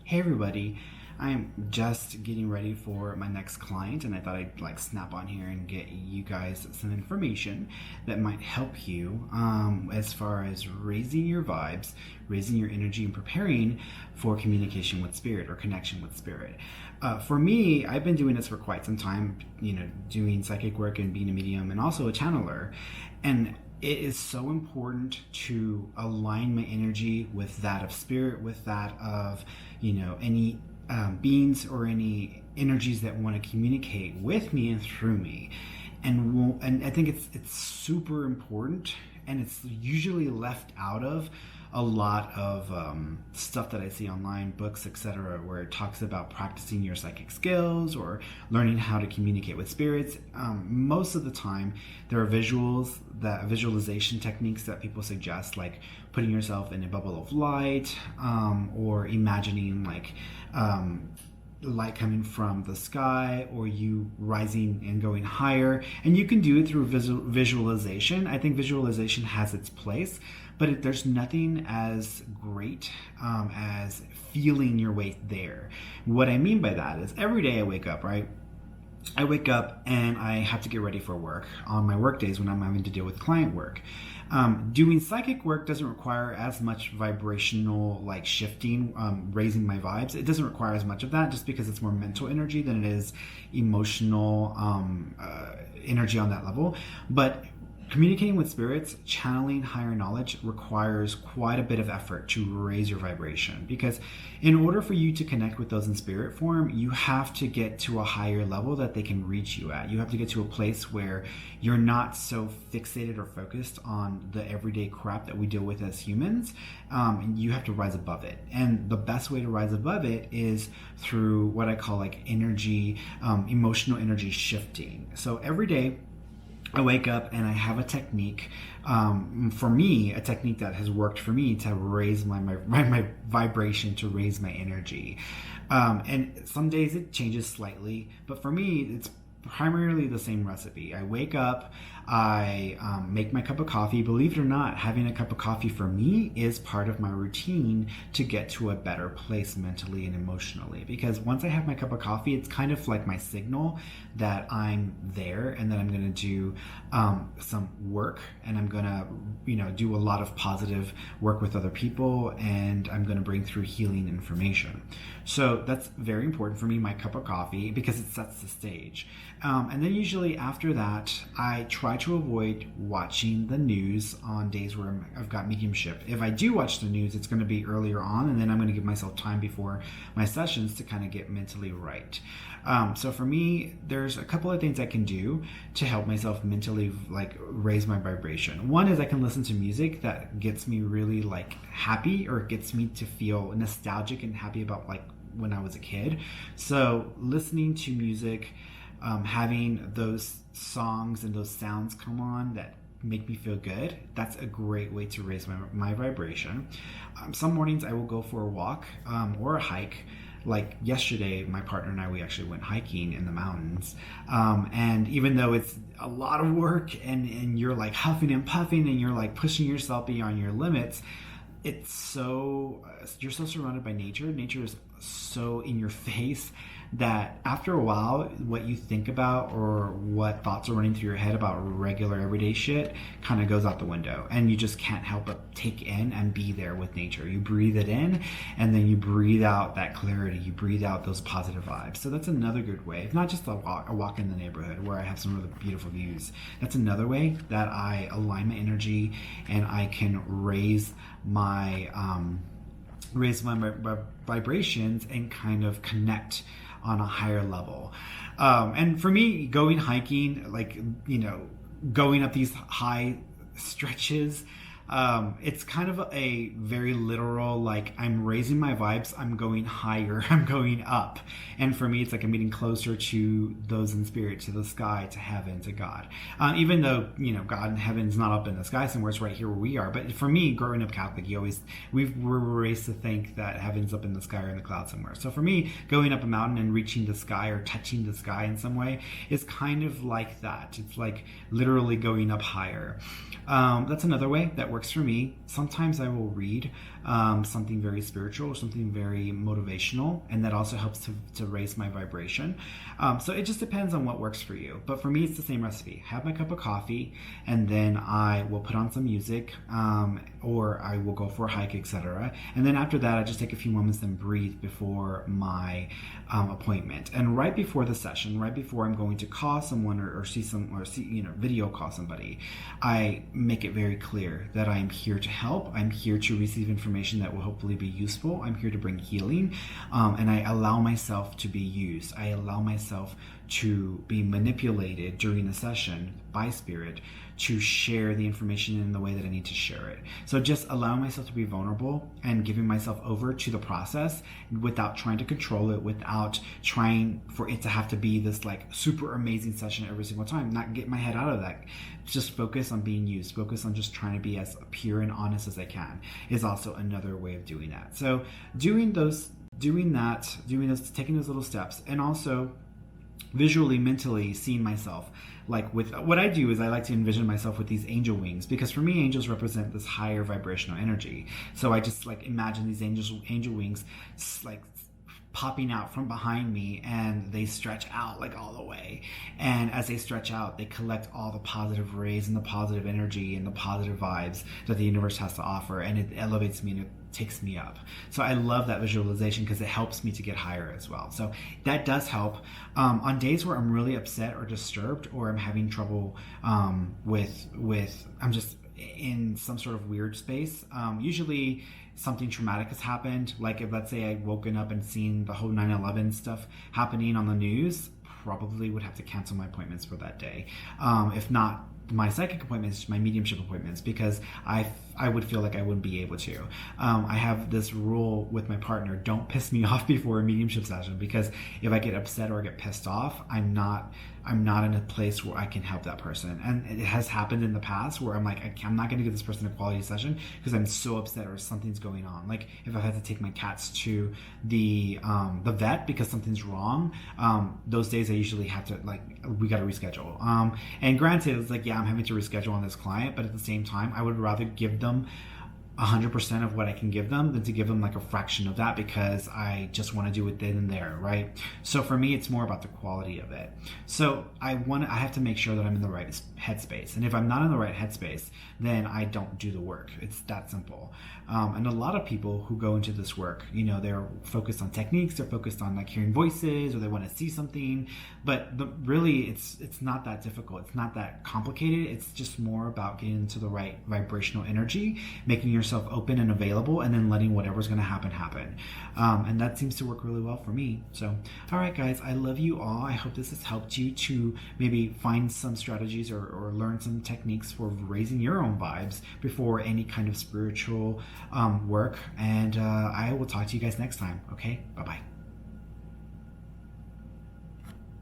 Hey everybody, I'm just getting ready for my next client and I thought I'd snap on here and get you guys some information that might help you as far as raising your vibes, raising your energy, and preparing for communication with spirit or connection with spirit. For me, I've been doing this for quite some time, doing psychic work and being a medium and also a channeler. And it is so important to align my energy with that of spirit, with that of, any beings or any energies that want to communicate with me and through me. And I think it's super important, and it's usually left out of a lot of stuff that I see online, books, etc., where it talks about practicing your psychic skills or learning how to communicate with spirits. Most of the time, there are visualization techniques that people suggest, like putting yourself in a bubble of light, or imagining light coming from the sky, or you rising and going higher. And you can do it through visualization. I think visualization has its place, but there's nothing as great as feeling your way there. What I mean by that is every day I wake up, right? I wake up and I have to get ready for work on my work days when I'm having to deal with client work. Doing psychic work doesn't require as much vibrational shifting, raising my vibes. It doesn't require as much of that just because it's more mental energy than it is emotional energy on that level. But communicating with spirits, channeling higher knowledge requires quite a bit of effort to raise your vibration, because in order for you to connect with those in spirit form, you have to get to a higher level that they can reach you at. You have to get to a place where you're not so fixated or focused on the everyday crap that we deal with as humans, and you have to rise above it. And the best way to rise above it is through what I call energy, emotional energy shifting. So every day, I wake up and I have a technique, for me, a technique that has worked for me to raise my vibration, to raise my energy. And some days it changes slightly, but for me, it's primarily the same recipe. I wake up, I make my cup of coffee. Believe it or not, having a cup of coffee for me is part of my routine to get to a better place mentally and emotionally. Because once I have my cup of coffee, it's kind of like my signal that I'm there and that I'm going to do some work, and I'm going to, do a lot of positive work with other people, and I'm going to bring through healing information. So that's very important for me, my cup of coffee, because it sets the stage. And then usually after that, I try to avoid watching the news on days where I've got mediumship. If I do watch the news, it's going to be earlier on, and then I'm going to give myself time before my sessions to kind of get mentally right. So for me, there's a couple of things I can do to help myself mentally raise my vibration. One is I can listen to music that gets me really happy, or gets me to feel nostalgic and happy about when I was a kid. So listening to music, having those songs and those sounds come on that make me feel good, that's a great way to raise my vibration. Some mornings I will go for a walk or a hike. Like yesterday, my partner and I, we actually went hiking in the mountains. And even though it's a lot of work and you're huffing and puffing and you're pushing yourself beyond your limits, it's you're so surrounded by nature. Nature is so in your face that after a while, what you think about or what thoughts are running through your head about regular everyday shit kind of goes out the window, and you just can't help but take in and be there with nature. You breathe it in, and then you breathe out that clarity. You breathe out those positive vibes. So that's another good way. It's not just a walk in the neighborhood where I have some really beautiful views. That's another way that I align my energy and I can raise my vibrations and kind of connect on a higher level. And for me, going hiking, going up these high stretches, it's kind of a very literal, I'm raising my vibes, I'm going higher, I'm going up. And for me, it's I'm getting closer to those in spirit, to the sky, to heaven, to God. Even though, God and heaven's not up in the sky somewhere, it's right here where we are. But for me, growing up Catholic, we're raised to think that heaven's up in the sky or in the clouds somewhere. So for me, going up a mountain and reaching the sky or touching the sky in some way is kind of like that. It's literally going up higher. That's another way that works for me. Sometimes I will read something very spiritual, something very motivational, and that also helps to raise my vibration. So it just depends on what works for you. But for me, it's the same recipe. Have my cup of coffee, and then I will put on some music, or I will go for a hike, etc. And then after that, I just take a few moments and breathe before my appointment. And right before the session, right before I'm going to call someone or see video call somebody, I make it very clear that I'm here to help. I'm here to receive information that will hopefully be useful. I'm here to bring healing, and I allow myself to be used. I allow myself to be manipulated during the session by spirit to share the information in the way that I need to share it. So just allowing myself to be vulnerable and giving myself over to the process without trying to control it, without trying for it to have to be this like super amazing session every single time. Not get my head out of that. Just focus on being used. Focus on just trying to be as pure and honest as I can is also another way of doing that. So taking those little steps, and also visually, mentally seeing myself. Like with what I do is I like to envision myself with these angel wings, because for me, angels represent this higher vibrational energy. So I just like imagine these angel wings like popping out from behind me, and they stretch out like all the way. And as they stretch out, they collect all the positive rays and the positive energy and the positive vibes that the universe has to offer, and it elevates me and it takes me up. So I love that visualization because it helps me to get higher as well. So that does help. On days where I'm really upset or disturbed, or I'm having trouble with I'm just in some sort of weird space, usually something traumatic has happened. Like if, let's say, I woken up and seen the whole 9/11 stuff happening on the news, probably would have to cancel my appointments for that day. If not my psychic appointments, my mediumship appointments, because I would feel like I wouldn't be able to. I have this rule with my partner: don't piss me off before a mediumship session, because if I get upset or get pissed off, I'm not in a place where I can help that person. And it has happened in the past where I'm like, I'm not going to give this person a quality session because I'm so upset or something's going on. Like if I had to take my cats to the vet because something's wrong, those days I usually have to, like, we got to reschedule. And granted, it's like, yeah, I'm having to reschedule on this client, but at the same time, I would rather give them 100% of what I can give them than to give them like a fraction of that, because I just want to do it then and there, right? So for me, it's more about the quality of it. So I have to make sure that I'm in the right headspace. And if I'm not in the right headspace, then I don't do the work. It's that simple. And a lot of people who go into this work, they're focused on techniques, they're focused on like hearing voices, or they want to see something, but really it's not that difficult. It's not that complicated. It's just more about getting into the right vibrational energy, making yourself open and available, and then letting whatever's going to happen. And that seems to work really well for me. So, all right, guys, I love you all. I hope this has helped you to maybe find some strategies or learn some techniques for raising your own vibes before any kind of spiritual work. And I will talk to you guys next time. Okay, bye-bye.